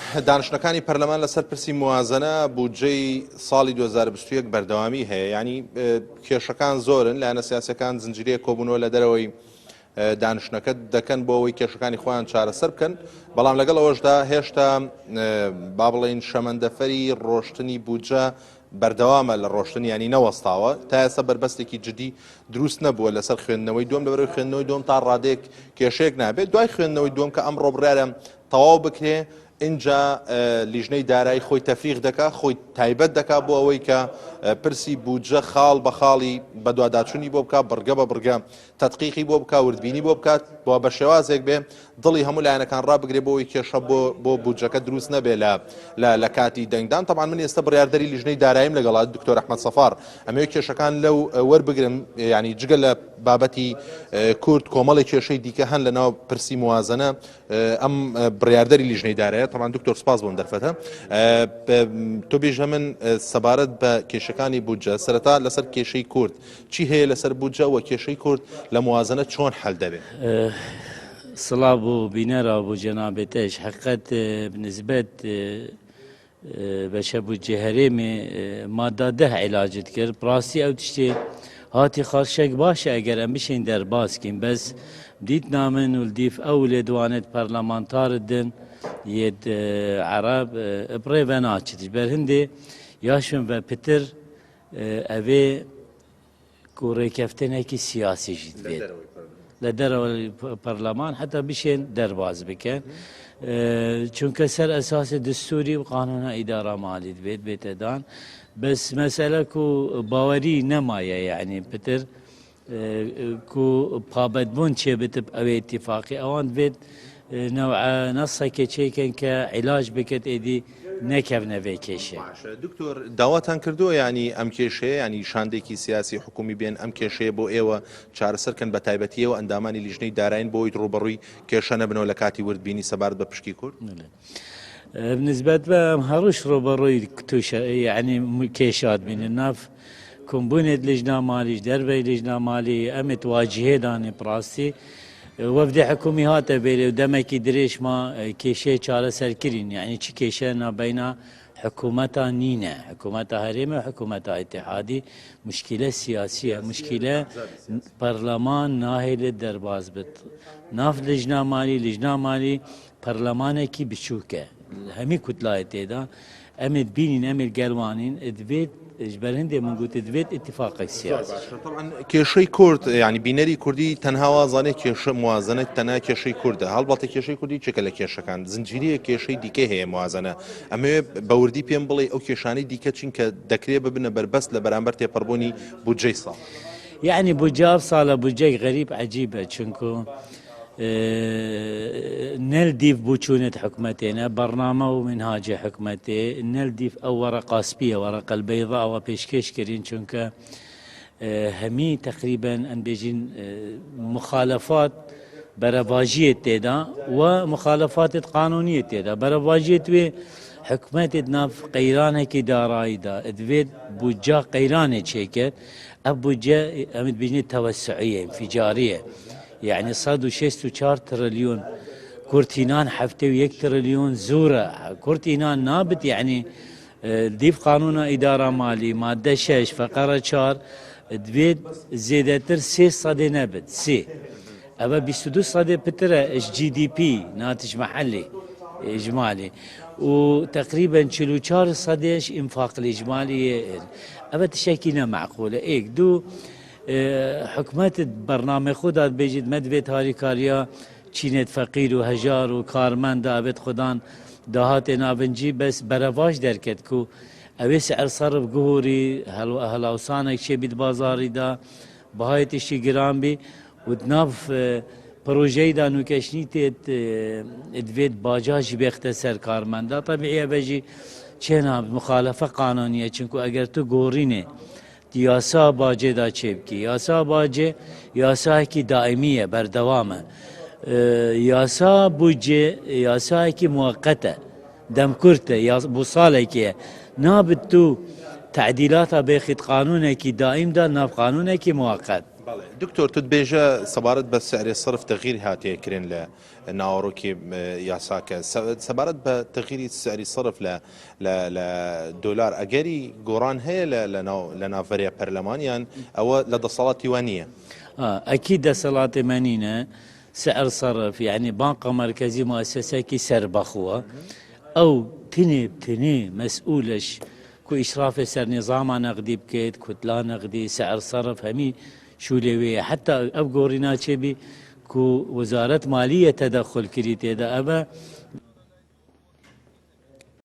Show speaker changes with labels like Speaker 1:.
Speaker 1: دانشنەکانی پەرلەمان لەسەر پرسی موازنە بودجەی ساڵی 2021 بەردەوامی هەیە، ینی کێشەکان زۆرن لایەنە سیاسیەکان زنجیرەیە کۆبوونەوە لە دەرەوەی دانشنەکە دەکەن بۆ ئەوەی کێشەکانی خۆیان چارەسەر بکەن، بەڵام لەگەڵ ئەوەشدا هێشتا با بڵێن شەمەندەفەری ڕۆشتنی بودجە بەردەوامە لە ڕۆشتن ینی نەوەستاوە، تا ئێستا بربەستێکی جدی دروست نەبووە لەسەر خوێندنەوەی دووەم، لەبەرەوەی خوێندنەوەی دووەم تا ڕادێک کێشەیەک نابێت. دوای خوێندنەوەی دووەم کە ئەمڕۆ بڕیارە تەواو بکرێ، اینجا لیژنەی دارایی خۆی تەفریغ دەکات، خۆی تایبەت دەکات بۆ ئەوەی کە پرسی بودجە خاڵ بە خاڵی بە دواداچوونی بۆ بکات، بڕگە بە بڕگە تەدقیقی بۆ بکات، وردبینی بۆ بکات، بۆ بە شێوازێک بێ دڵی هەموو لایەنەکان ڕابگرێ بۆ ئەوەی کێشە بۆ بودجەکە دروست نەبێ لە کاتی دەنگدان. تەمان من ئێستا بڕیاردەری لیژنەی داراییم لەگەڵا دکتۆر ئەحمەد سەفار ئەمەوێ کێشەکان لەو وەربگرم، ینی جگە لە بابەتی کورد کۆمەڵی کێشەی دیکە هەن لەناو پرسی موازنە ئەم بڕیاردەری لیژنەی دارایە. تەمان دکتۆر سپاس بۆم دەرفەتە. تۆ بێژە من سەبارەت بە کێشەکانی بودجە سەرەتا لەسەر کێشەی کورد چی هەیە لەسەر بودجە و کێشەی کورد لە موازنە چۆن حەل دەبێت؟
Speaker 2: سڵاو بوو بینەرە بوو جەنابێتەش حقیقت بنسبەت بەشە بودجێ هەرێمێ مادە 10 عیلاجت کرد پڕاستی ئەو تشتێ هاتی خەڵشێک باشە ئەگەر ئەم بشین دەرباسکین بەس دیت نامن و دیف ئەو لێ دوانێت پەرلەمانتارت دن یەت عەرەب بڕێ بە ناچیتش بەر هەندێ یاشم بە پتر ئەوێ کوڕێکەفتنێکی سیاسیژیت بێت لە دەرەوەی پەرلەمان حتا بشێن دەرباز بکەن، چونکە سەر ئەساسی دستوری و قانونا ئیدارە مالیت بێت بێتەدان، بەس مەسەلە و باوەری نەمایە یعنی پتر کو پابەتبوون چێ بتب ئەوێ ئیتیفاقی ئەوان بێت نەسەکێ چێکن کە عیلاج بکەت ئێدی نەکەونەوێ کێشێ.
Speaker 1: دکتۆر داواتان کردووە ینی ئەم کێشەیە ینی شاندێکی سیاسی حکومی بێن ئەم کێشەیە بۆ ئێوە چارەسەرکەن بە تایبەتیەوە ئەندامانی لیژنەی دارین بۆی ڕوبەڕووی کێشە نەبنەوە لە کاتی وردبینی سەبارەت بە پشکی کورد؟
Speaker 2: بنسبەت بە هەڕوش ڕوبەڕووی تووشە ینی کێشات بینن ناف کۆمبوونێت لیژنا مالیش دەربەی لیژنا مالی ئەمێت واجهێدانی پڕاستی وەفدی حکومی هاتە بێرێ و دەمێکی درێژما کێشەیە چارەسەرکردین، یعنی چی کێشە نابینە حکوومەتە نینە، حکوومەتە هەرێمە حکوومەتە ئیتیحادی مشکلە سیاسیە، مشکلە پەرلەمان ناهێلێت دەرباز بێت. ناف لیژنا مالی پەرلەمانێکی بچووکە هەمی کوتلایە تێدا ئەمێت بینین ئەمێت گەلوانین دەبێت بەر هەندێ من گوت دەبێت ئیتیفاقێک سیاسی.
Speaker 1: کێشەی کورد ینی بینەری کوردی تەنها وازانێت کێشە موازنە تەنها کێشەی کوردە، هەڵبەتە کێشەی کوردی چێکە لە کێشەکان زنجیرەیە کێشەی دیکە هەیە موازنە، ئەمەوێ بەوردی پێم بڵێ ئەو کێشانەی دیکە چین کە دەکرێت ببنە بەربەست لە بەرامبەر تێپەڕبوونی بودجەی ساڵ.
Speaker 2: یعنی بودجە ساڵە بودجەی غەریب عەجیبە، چونکو نلديف بوشونة حكمتنا برنامج ومنهاج حكمتي نلديف أو ورقة سبية ورقة البيضاء وبيشكش كرين شنك همي تقريبا أن بيجين مخالفات برواجية تدا ومخالفات قانونية تدا برواجية وي حكمت ناف قيرانه كي دارايدا ادفيد بوجا قيرانه شيكت ابوجا امد بيجين توسعية انفجارية يعني صادوا 64 تريليون كورتينان حفتي و1 تريليون زورة كورتينان نابت يعني ديف قانون إدارة مالي مادة 6 فقرة 4 دبيت زيادتر 3 صدي نابت 3 أبا 22 صدي بترى GDP ناتج محلي إجمالي وتقريبا 4 صديش إنفاق الإجمالي أبا تشكينا معقولة إيك دو حكومات برنامج خود بيجد مدبت هاري كاريا چینت فقیر و هجار و کارمند دابت خودان دهات نابنجی بس برواج درکت کو اوی سعر صرف گهوری هلاوسانک چه بید بازاری دا بهایتشی گرام بی و دناف پروژه دا نوکشنیت ادوید باجاج بیختصر کارمنده طبیعیه بجی چه مخالفه قانونیه چونکو اگر تو گورینه یاسا باجه دا چه بکی یاسا باجه یاسا کی دائمیه بردوامه یاسا بودجه یاسا کی موقته دم کرته یا بو ساله کی نابد تو تعدیلات بخید قانون کی دائم دا ناب قانون کی موقت
Speaker 1: دكتور تدبيجا سبارت بس سعر الصرف تغيير هاتي كرين ل ناوروكي ياساكا سبارت بتغيير سعر الصرف ل دولار اجري قران هي لنا فريا برلمانيا او لدى صلاة ديوانية
Speaker 2: أكيد صلاة مانينا سعر صرف يعني بنك مركزي مؤسسة كي سر بخوة أو تني مسؤولش كو إشراف سر نظام نقدي بكيت كتلا نقدي سعر صرف همي شو لوي حتى أبقورنا شبي كو وزارة مالية تدخل كريتي دا أبا